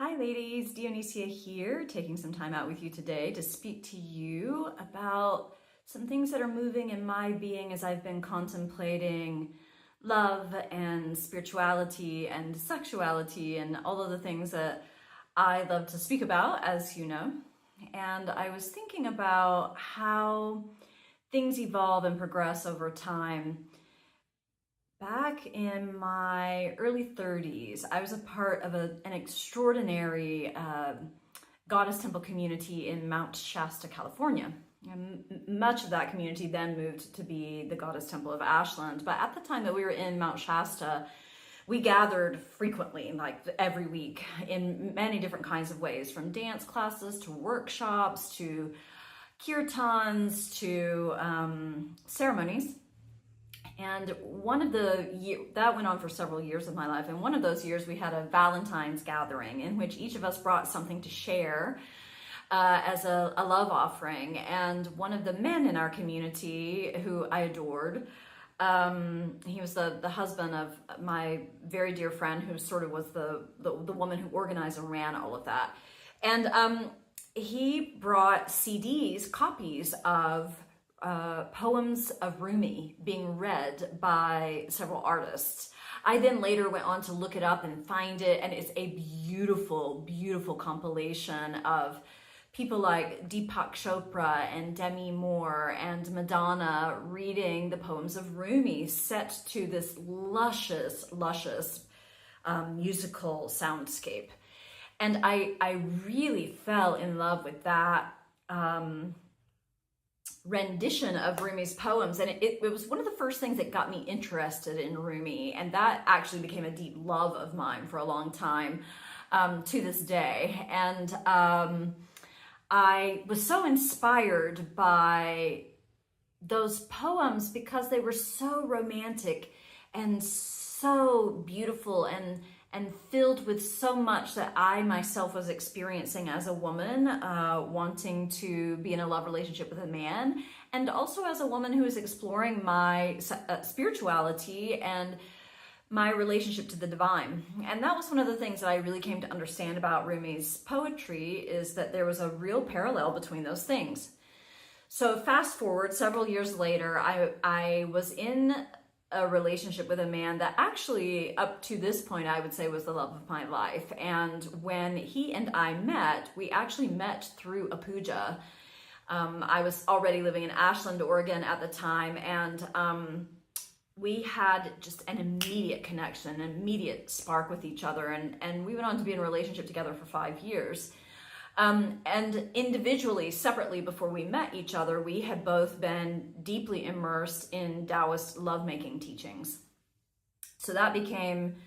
Hi ladies, Dionysia here, taking some time out with you today to speak to you about some things that are moving in my being as I've been contemplating love and spirituality and sexuality and all of the things that I love to speak about, as you know. And I was thinking about how things evolve and progress over time. Back in my early 30s, I was a part of an extraordinary Goddess Temple community in Mount Shasta, California. And much of that community then moved to be the Goddess Temple of Ashland. But at the time that we were in Mount Shasta, we gathered frequently, like every week, in many different kinds of ways, from dance classes to workshops to kirtans to ceremonies. And that went on for several years of my life. And one of those years we had a Valentine's gathering in which each of us brought something to share as a love offering. And one of the men in our community who I adored, he was the husband of my very dear friend who sort of was the woman who organized and ran all of that. And he brought CDs, copies of poems of Rumi being read by several artists. I then later went on to look it up and find it, and it's a beautiful, beautiful compilation of people like Deepak Chopra and Demi Moore and Madonna reading the poems of Rumi set to this luscious, luscious musical soundscape. And I really fell in love with that rendition of Rumi's poems, and it was one of the first things that got me interested in Rumi, and that actually became a deep love of mine for a long time, to this day. And I was so inspired by those poems because they were so romantic and so beautiful and filled with so much that I myself was experiencing as a woman, wanting to be in a love relationship with a man, and also as a woman who is exploring my spirituality and my relationship to the divine. And that was one of the things that I really came to understand about Rumi's poetry, is that there was a real parallel between those things. So fast forward several years later, I was in a relationship with a man that actually, up to this point, I would say was the love of my life. And when he and I met, we actually met through a puja. I was already living in Ashland, Oregon at the time, and we had just an immediate connection, an immediate spark with each other, and we went on to be in a relationship together for 5 years. And individually, separately, before we met each other, we had both been deeply immersed in Taoist lovemaking teachings. So that became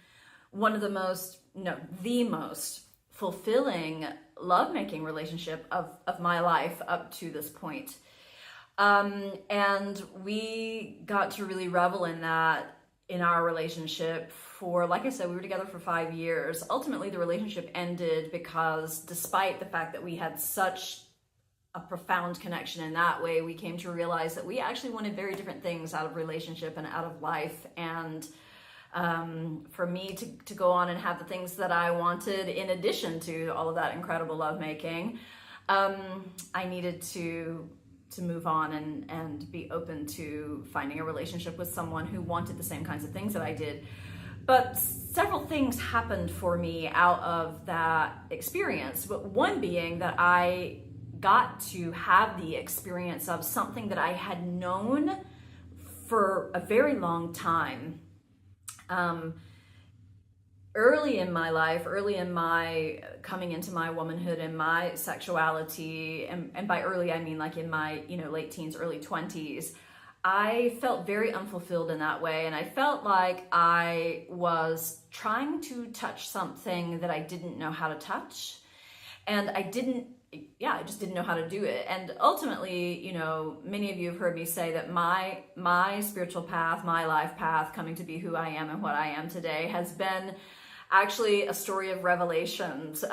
one of the most fulfilling lovemaking relationship of my life up to this point. And we got to really revel in that in our relationship for, like I said, we were together for 5 years. Ultimately, the relationship ended because, despite the fact that we had such a profound connection in that way, we came to realize that we actually wanted very different things out of relationship and out of life. And for me to go on and have the things that I wanted, in addition to all of that incredible lovemaking, I needed to move on and be open to finding a relationship with someone who wanted the same kinds of things that I did. But several things happened for me out of that experience, but one being that I got to have the experience of something that I had known for a very long time. Early in my life, early in my coming into my womanhood and my sexuality, and by early I mean like in my late teens, early 20s, I felt very unfulfilled in that way, and I felt like I was trying to touch something that I didn't know how to touch, and I just didn't know how to do it. And ultimately, many of you have heard me say that my spiritual path, my life path, coming to be who I am and what I am today, has been actually a story of revelations,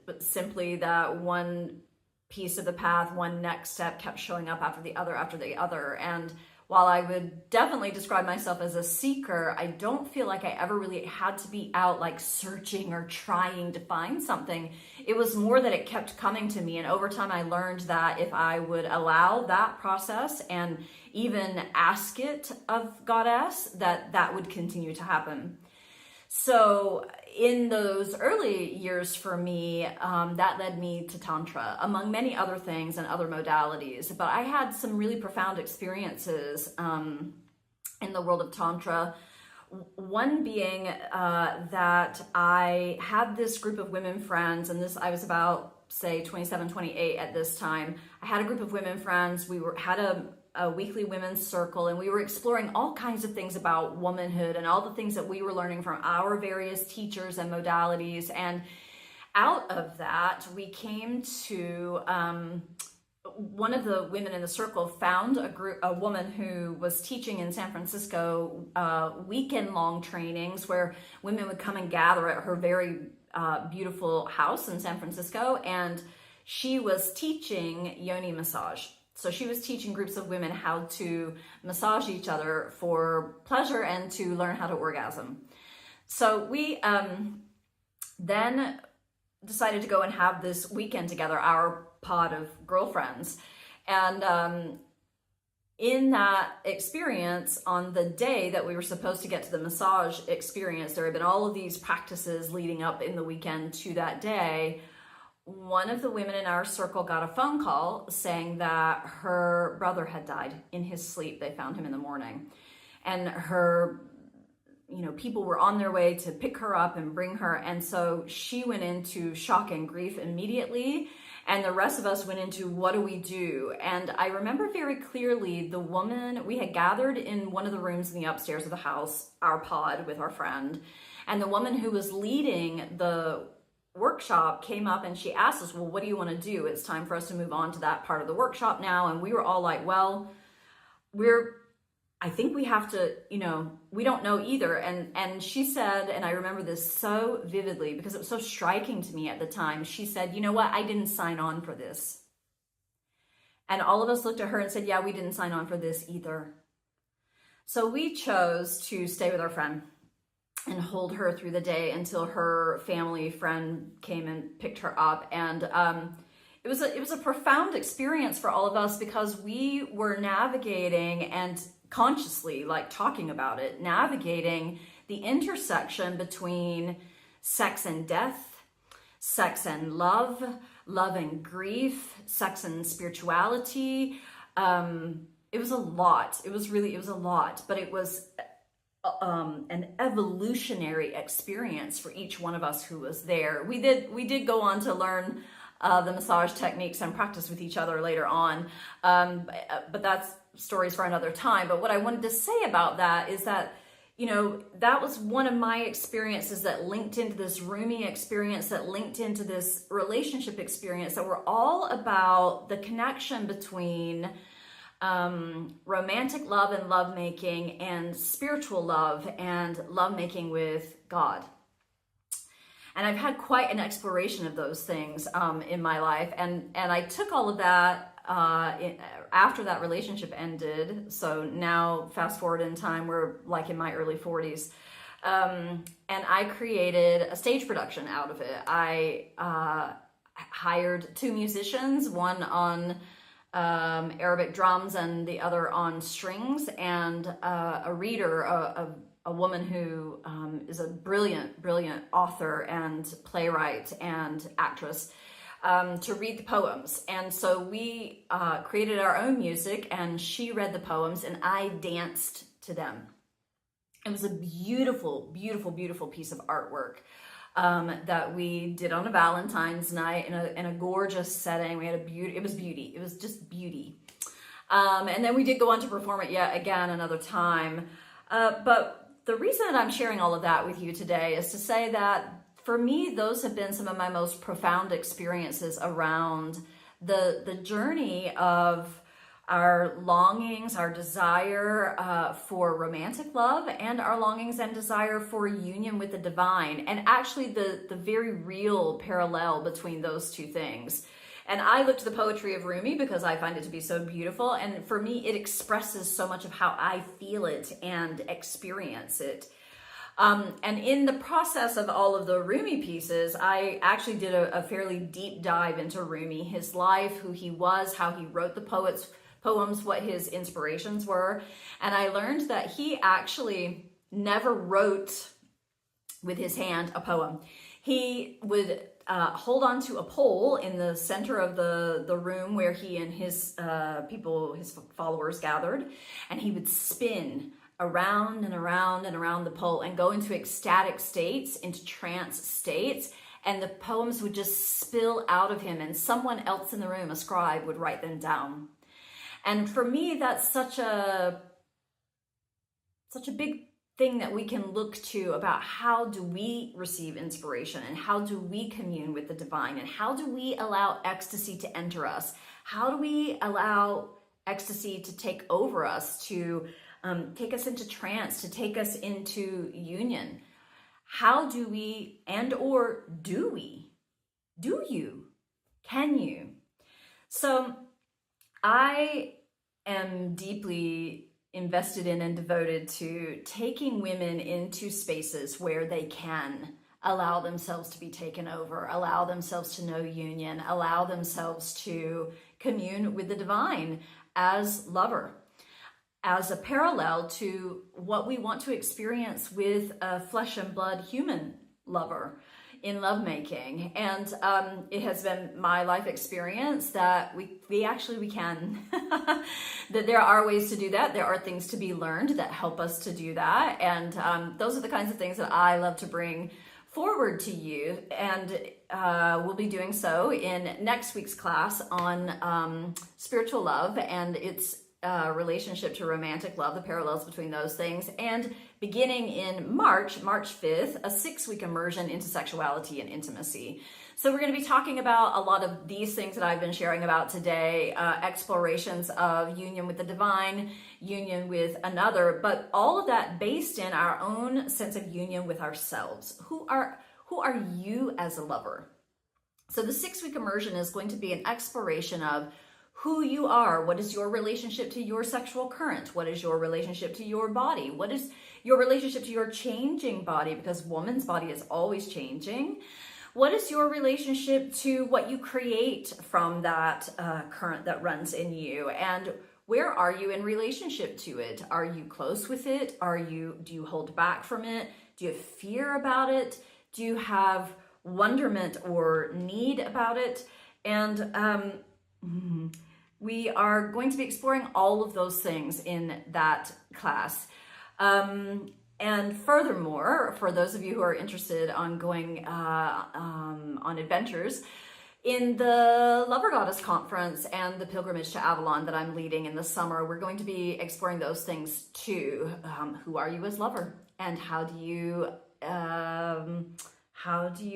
but simply that one piece of the path, one next step kept showing up after the other. And while I would definitely describe myself as a seeker, I don't feel like I ever really had to be out like searching or trying to find something. It was more that it kept coming to me. And over time, I learned that if I would allow that process and even ask it of Goddess, that would continue to happen. So in those early years for me, that led me to Tantra, among many other things and other modalities. But I had some really profound experiences in the world of Tantra. One being that I had this group of women friends, and I was about, say, 27, 28 at this time. I had a group of women friends. We had a weekly women's circle, and we were exploring all kinds of things about womanhood and all the things that we were learning from our various teachers and modalities. And out of that, we came to one of the women in the circle found a woman who was teaching in San Francisco weekend-long trainings where women would come and gather at her very beautiful house in San Francisco, and she was teaching yoni massage. So she was teaching groups of women how to massage each other for pleasure and to learn how to orgasm. So we then decided to go and have this weekend together, our pod of girlfriends. And in that experience, on the day that we were supposed to get to the massage experience, there had been all of these practices leading up in the weekend to that day. One of the women in our circle got a phone call saying that her brother had died in his sleep. They found him in the morning. And her, people were on their way to pick her up and bring her. And so she went into shock and grief immediately. And the rest of us went into, what do we do? And I remember very clearly the woman, we had gathered in one of the rooms in the upstairs of the house, our pod with our friend. And the woman who was leading the workshop came up and she asked us, well, what do you want to do? It's time for us to move on to that part of the workshop now. And we were all like, well, I think we have to, we don't know either. And she said, and I remember this so vividly because it was so striking to me at the time. She said, you know what? I didn't sign on for this. And all of us looked at her and said, yeah, we didn't sign on for this either. So we chose to stay with our friend and hold her through the day until her family friend came and picked her up. And it was a profound experience for all of us because we were navigating and consciously, like talking about it, navigating the intersection between sex and death, sex and love, love and grief, sex and spirituality. It was a lot. It was a lot, but it was an evolutionary experience for each one of us who was there. We did go on to learn the massage techniques and practice with each other later on, but that's stories for another time. But what I wanted to say about that is that, that was one of my experiences that linked into this Rumi experience, that linked into this relationship experience, that were all about the connection between romantic love and lovemaking and spiritual love and lovemaking with God. And I've had quite an exploration of those things in my life. And I took all of that after that relationship ended. So now fast forward in time, we're like in my early 40s. And I created a stage production out of it. I hired 2 musicians, one on Arabic drums and the other on strings, and a reader, a woman who is a brilliant author and playwright and actress, to read the poems. And so we created our own music, and she read the poems and I danced to them. It was a beautiful piece of artwork that we did on a Valentine's night in a gorgeous setting. We had it was beauty. It was just beauty. And then we did go on to perform it yet again another time. But the reason that I'm sharing all of that with you today is to say that for me, those have been some of my most profound experiences around the journey of our longings, our desire for romantic love, and our longings and desire for union with the divine, and actually the very real parallel between those two things. And I look to the poetry of Rumi because I find it to be so beautiful. And for me, it expresses so much of how I feel it and experience it. And in the process of all of the Rumi pieces, I actually did a fairly deep dive into Rumi, his life, who he was, how he wrote the poems, what his inspirations were. And I learned that he actually never wrote with his hand a poem. He would hold on to a pole in the center of the room where he and his his followers gathered, and he would spin around and around and around the pole and go into ecstatic states, into trance states, and the poems would just spill out of him, and someone else in the room, a scribe, would write them down. And for me, that's such a big thing that we can look to about how do we receive inspiration, and how do we commune with the divine, and how do we allow ecstasy to enter us? How do we allow ecstasy to take over us, to take us into trance, to take us into union? How do we, and or do we? Do you? Can you? So I am deeply invested in and devoted to taking women into spaces where they can allow themselves to be taken over, allow themselves to know union, allow themselves to commune with the divine as lover, as a parallel to what we want to experience with a flesh and blood human lover in lovemaking. And it has been my life experience that we can, that there are ways to do that. There are things to be learned that help us to do that. And those are the kinds of things that I love to bring forward to you. And we'll be doing so in next week's class on spiritual love and its relationship to romantic love, the parallels between those things, and beginning in March 5th, a 6-week immersion into sexuality and intimacy. So we're going to be talking about a lot of these things that I've been sharing about today, explorations of union with the divine, union with another, but all of that based in our own sense of union with ourselves. Who are you as a lover? So the 6-week immersion is going to be an exploration of who you are. What is your relationship to your sexual current? What is your relationship to your body? What is your relationship to your changing body? Because woman's body is always changing. What is your relationship to what you create from that current that runs in you? And where are you in relationship to it? Are you close with it? Do you hold back from it? Do you have fear about it? Do you have wonderment or need about it? And we are going to be exploring all of those things in that class. And furthermore, for those of you who are interested on going on adventures, in the Lover Goddess Conference and the pilgrimage to Avalon that I'm leading in the summer, we're going to be exploring those things too. Who are you as lover? And how do you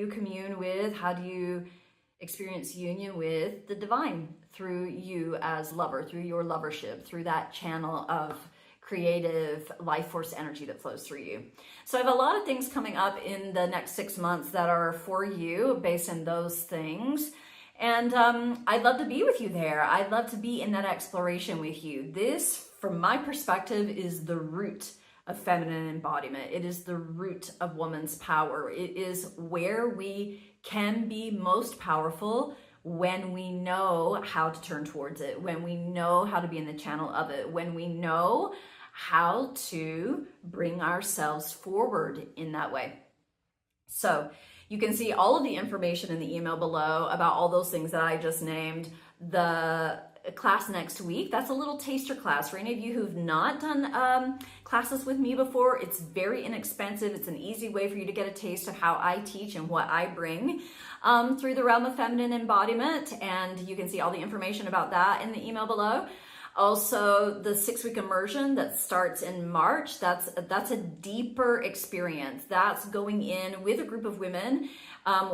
commune with, how do you experience union with the divine through you as lover, through your lovership, through that channel of creative life force energy that flows through you. So I have a lot of things coming up in the next 6 months that are for you based on those things. And I'd love to be with you there. I'd love to be in that exploration with you. This, from my perspective, is the root of feminine embodiment. It is the root of woman's power. It is where we can be most powerful when we know how to turn towards it, when we know how to be in the channel of it, when we know how to bring ourselves forward in that way. So you can see all of the information in the email below about all those things that I just named. The class next week, that's a little taster class for any of you who've not done classes with me before. It's very inexpensive. It's an easy way for you to get a taste of how I teach and what I bring through the realm of feminine embodiment, and you can see all the information about that in the email below. Also, the 6-week immersion that starts in March, that's a deeper experience. That's going in with a group of women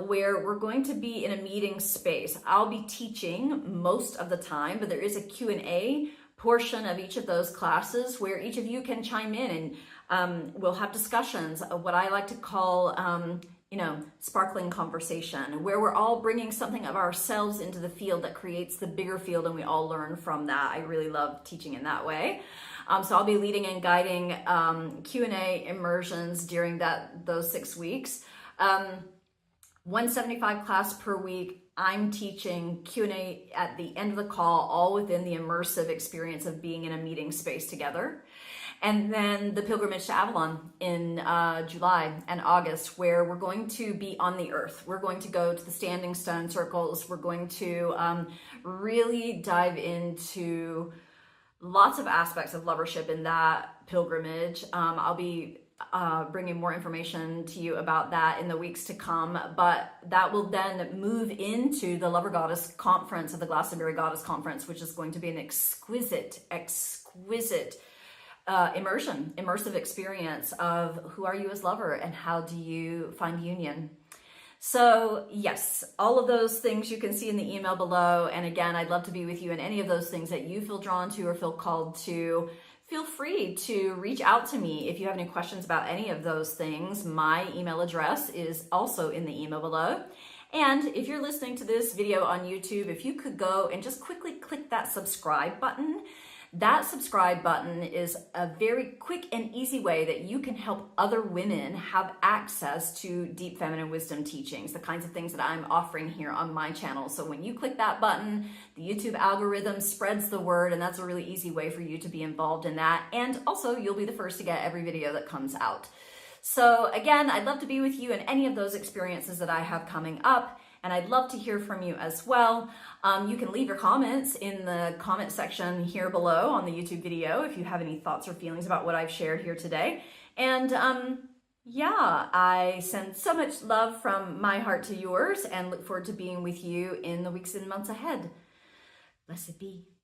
where we're going to be in a meeting space. I'll be teaching most of the time, but there is a Q&A portion of each of those classes where each of you can chime in, and we'll have discussions of what I like to call sparkling conversation where we're all bringing something of ourselves into the field that creates the bigger field, and we all learn from that. I really love teaching in that way. So I'll be leading and guiding Q&A immersions during those 6 weeks. 175 class per week. I'm teaching Q&A at the end of the call, all within the immersive experience of being in a meeting space together. And then the pilgrimage to Avalon in July and August, where we're going to be on the earth. We're going to go to the standing stone circles. We're going to really dive into lots of aspects of lovership in that pilgrimage. I'll be bringing more information to you about that in the weeks to come, but that will then move into the Lover Goddess Conference of the Glastonbury Goddess Conference, which is going to be an exquisite immersive experience of who are you as lover and how do you find union. So yes, all of those things you can see in the email below. And again, I'd love to be with you in any of those things that you feel drawn to or feel called to. Feel free to reach out to me if you have any questions about any of those things. My email address is also in the email below. And if you're listening to this video on YouTube, if you could go and just quickly click that subscribe button. That subscribe button is a very quick and easy way that you can help other women have access to deep feminine wisdom teachings, the kinds of things that I'm offering here on my channel. So when you click that button, the YouTube algorithm spreads the word, and that's a really easy way for you to be involved in that. And also, you'll be the first to get every video that comes out. So again, I'd love to be with you in any of those experiences that I have coming up. And I'd love to hear from you as well. You can leave your comments in the comment section here below on the YouTube video if you have any thoughts or feelings about what I've shared here today. And yeah, I send so much love from my heart to yours and look forward to being with you in the weeks and months ahead. Blessed be.